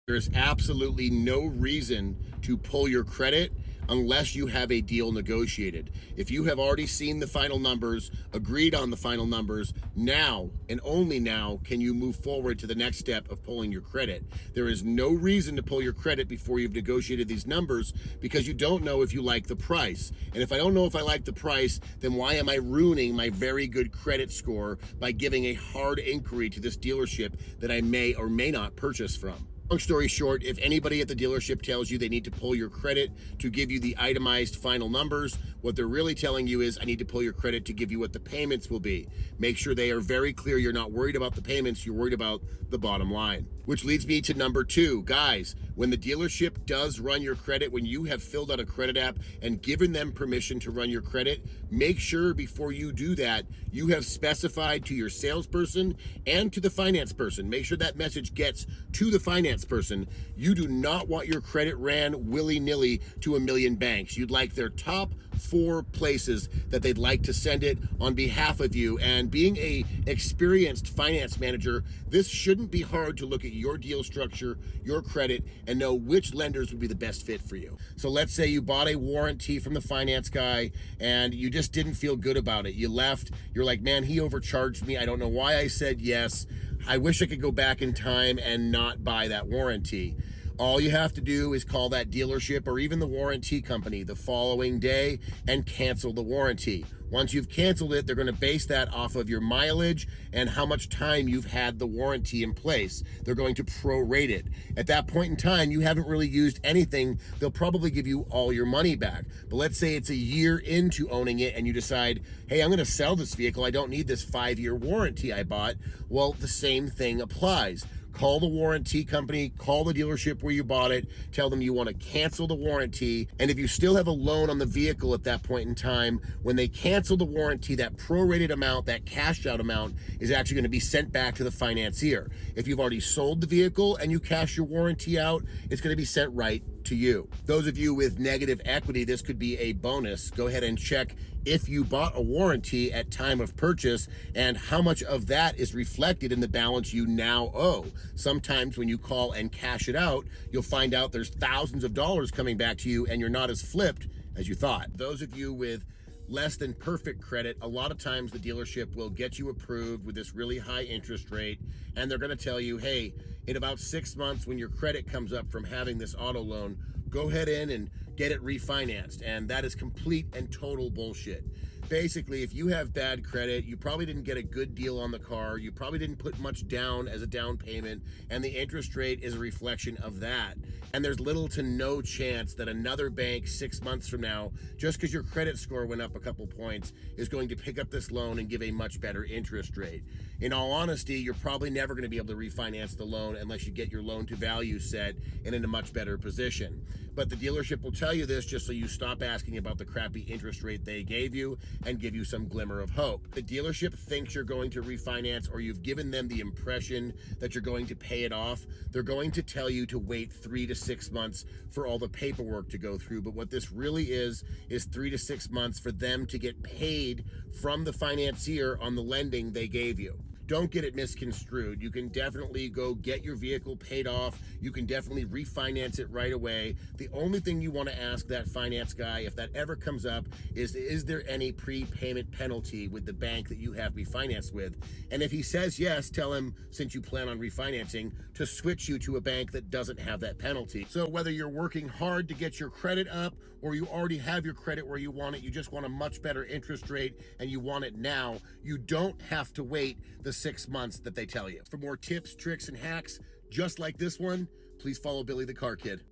There's absolutely no reason to pull your credit unless you have a deal negotiated. If you have already seen the final numbers, agreed on the final numbers, now and only now can you move forward to the next step of pulling your credit. There is no reason to pull your credit before you've negotiated these numbers because you don't know if you like the price. And if I don't know if I like the price, then why am I ruining my very good credit score by giving a hard inquiry to this dealership that I may or may not purchase from? Long story short, if anybody at the dealership tells you they need to pull your credit to give you the itemized final numbers, what they're really telling you is, I need to pull your credit to give you what the payments will be. Make sure they are very clear you're not worried about the payments, you're worried about the bottom line. Which leads me to number 2. Guys, when the dealership does run your credit, when you have filled out a credit app and given them permission to run your credit, make sure before you do that, you have specified to your salesperson and to the finance person. Make sure that message gets to the finance person. You do not want your credit ran willy-nilly to a million banks. You'd like their top 4 places that they'd like to send it on behalf of you. And being a experienced finance manager, this shouldn't be hard to look at your deal structure, your credit, and know which lenders would be the best fit for you. So let's say you bought a warranty from the finance guy and you just didn't feel good about it. You left, you're like, man, he overcharged me. I don't know why I said yes. I wish I could go back in time and not buy that warranty. All you have to do is call that dealership or even the warranty company the following day and cancel the warranty. Once you've canceled it, they're going to base that off of your mileage and how much time you've had the warranty in place. They're going to prorate it. At that point in time, you haven't really used anything. They'll probably give you all your money back. But let's say it's a year into owning it and you decide, hey, I'm going to sell this vehicle. I don't need this 5-year warranty I bought. Well, the same thing applies. Call the warranty company, call the dealership where you bought it, tell them you want to cancel the warranty. And if you still have a loan on the vehicle at that point in time, when they cancel the warranty, that prorated amount, that cashed out amount is actually going to be sent back to the financier. If you've already sold the vehicle and you cash your warranty out, it's going to be sent right to you. Those of you with negative equity, this could be a bonus. Go ahead and check if you bought a warranty at time of purchase and how much of that is reflected in the balance you now owe. Sometimes when you call and cash it out, you'll find out there's thousands of dollars coming back to you and you're not as flipped as you thought. Those of you with less than perfect credit, a lot of times the dealership will get you approved with this really high interest rate, and they're going to tell you, hey, in about 6 months when your credit comes up from having this auto loan, go ahead in and get it refinanced. And that is complete and total bullshit. Basically, if you have bad credit, you probably didn't get a good deal on the car, you probably didn't put much down as a down payment, and the interest rate is a reflection of that. And there's little to no chance that another bank 6 months from now, just because your credit score went up a couple points, is going to pick up this loan and give a much better interest rate. In all honesty, you're probably never going to be able to refinance the loan unless you get your loan to value set and in a much better position. But the dealership will tell you this just so you stop asking about the crappy interest rate they gave you and give you some glimmer of hope. The dealership thinks you're going to refinance, or you've given them the impression that you're going to pay it off. They're going to tell you to wait 3 to 6 months for all the paperwork to go through. But what this really is 3 to 6 months for them to get paid from the financier on the lending they gave you. Don't get it misconstrued. You can definitely go get your vehicle paid off. You can definitely refinance it right away. The only thing you want to ask that finance guy, if that ever comes up, is there any prepayment penalty with the bank that you have refinanced with? And if he says yes, tell him, since you plan on refinancing, to switch you to a bank that doesn't have that penalty. So whether you're working hard to get your credit up or you already have your credit where you want it, you just want a much better interest rate and you want it now, you don't have to wait the 6 months that they tell you. For more tips, tricks, and hacks just like this one, please follow Billy the Car Kid.